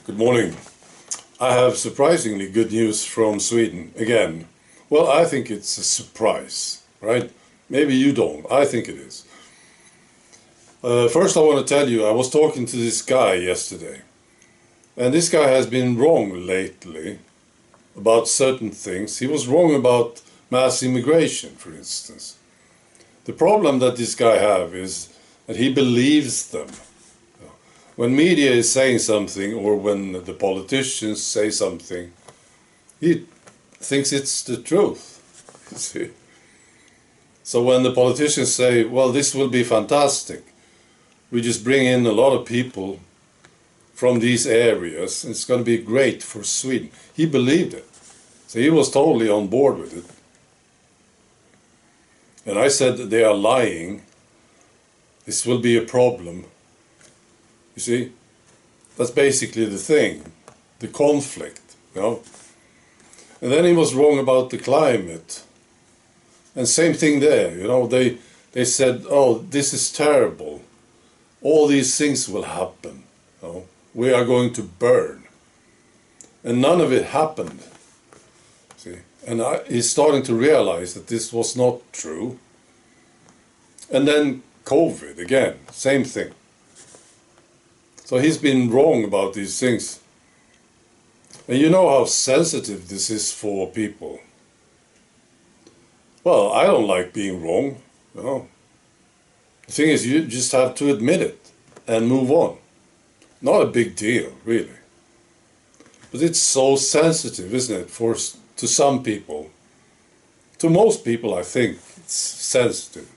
Good morning. I have surprisingly good news from Sweden again. Well, I think it's a surprise, right? Maybe you don't. I think it is. First, I want to tell you, I was talking to this guy yesterday. And this guy has been wrong lately about certain things. He was wrong about mass immigration, for instance. The problem that this guy has is that he believes them. When media is saying something, or when the politicians say something, he thinks it's the truth. You see? So when the politicians say, well, this will be fantastic, we just bring in a lot of people from these areas, it's going to be great for Sweden. He believed it. So he was totally on board with it. And I said that they are lying. This will be a problem. You see, that's basically the thing, the conflict, you know. And then he was wrong about the climate. And same thing there, you know, they said, oh, this is terrible. All these things will happen, you know. We are going to burn. And none of it happened, see. And he's starting to realize that this was not true. And then COVID, again, same thing. So he's been wrong about these things. And you know how sensitive this is for people. Well, I don't like being wrong, you know. The thing is, you just have to admit it and move on. Not a big deal, really. But it's so sensitive, isn't it, to some people. To most people, I think, it's sensitive.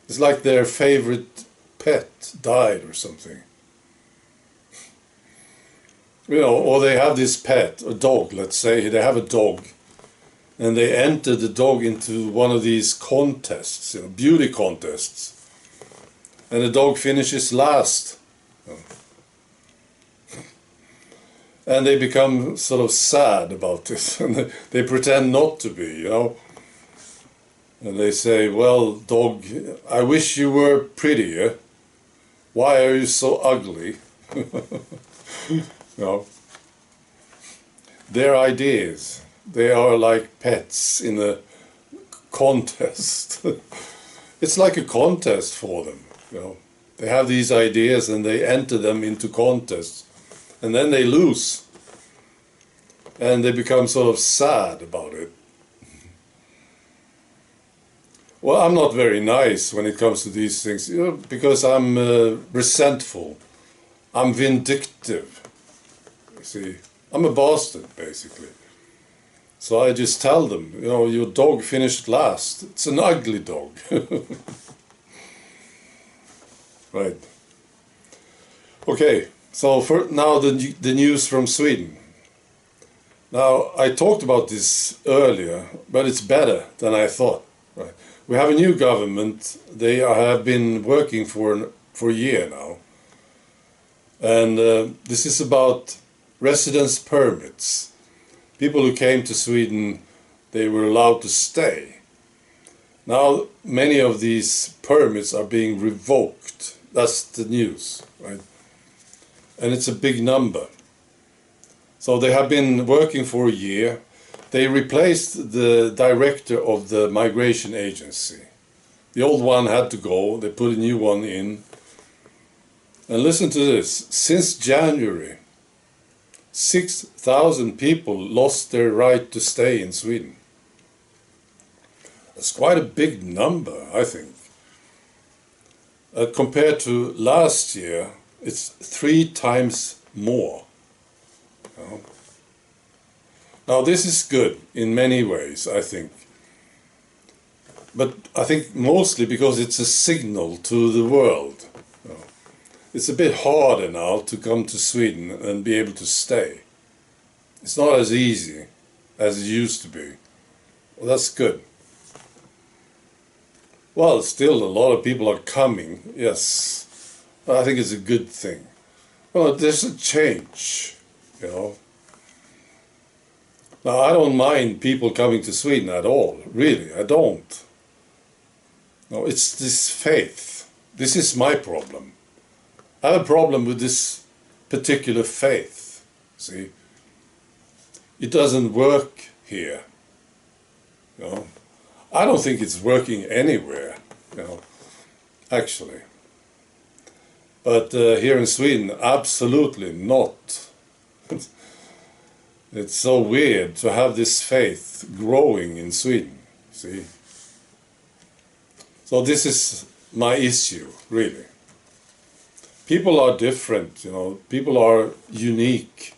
It's like their favorite pet died or something. You know, or they have this pet, a dog, let's say, they have a dog, and they enter the dog into one of these contests, you know, beauty contests, and the dog finishes last. You know. And they become sort of sad about this, and they pretend not to be, you know. And they say, well, dog, I wish you were prettier. Why are you so ugly? You know, their ideas, they are like pets in a contest. It's like a contest for them, you know. They have these ideas and they enter them into contests, and then they lose. And they become sort of sad about it. Well, I'm not very nice when it comes to these things, you know, because I'm resentful. I'm vindictive. See, I'm a bastard, basically. So I just tell them, you know, your dog finished last. It's an ugly dog. Right. Okay, so for now the news from Sweden. Now, I talked about this earlier, but it's better than I thought. Right. We have a new government. They have been working for a year now. And this is about residence permits. People who came to Sweden, they were allowed to stay. Now many of these permits are being revoked. That's the news, right? And it's a big number. So they have been working for a year. They replaced the director of the migration agency. The old one had to go. They put a new one in. And listen to this. Since January, 6,000 people lost their right to stay in Sweden. That's quite a big number, I think. Compared to last year, it's 3 times more. You know? Now, this is good in many ways, I think. But I think mostly because it's a signal to the world. You know? It's a bit harder now to come to Sweden and be able to stay. It's not as easy as it used to be. Well, that's good. Well, still a lot of people are coming, yes. I think it's a good thing. Well, there's a change, you know. Now, I don't mind people coming to Sweden at all, really, I don't. No, it's this faith. This is my problem. I have a problem with this particular faith. See, it doesn't work here. You know, I don't think it's working anywhere. You know, actually. But here in Sweden, absolutely not. It's so weird to have this faith growing in Sweden. See. So this is my issue, really. People are different, you know. People are unique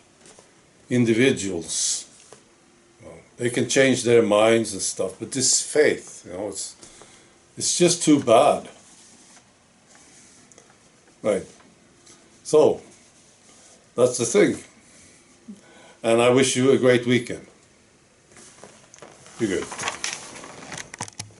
individuals. You know, they can change their minds and stuff, but this faith, you know, it's just too bad. Right. So that's the thing. And I wish you a great weekend. Be good.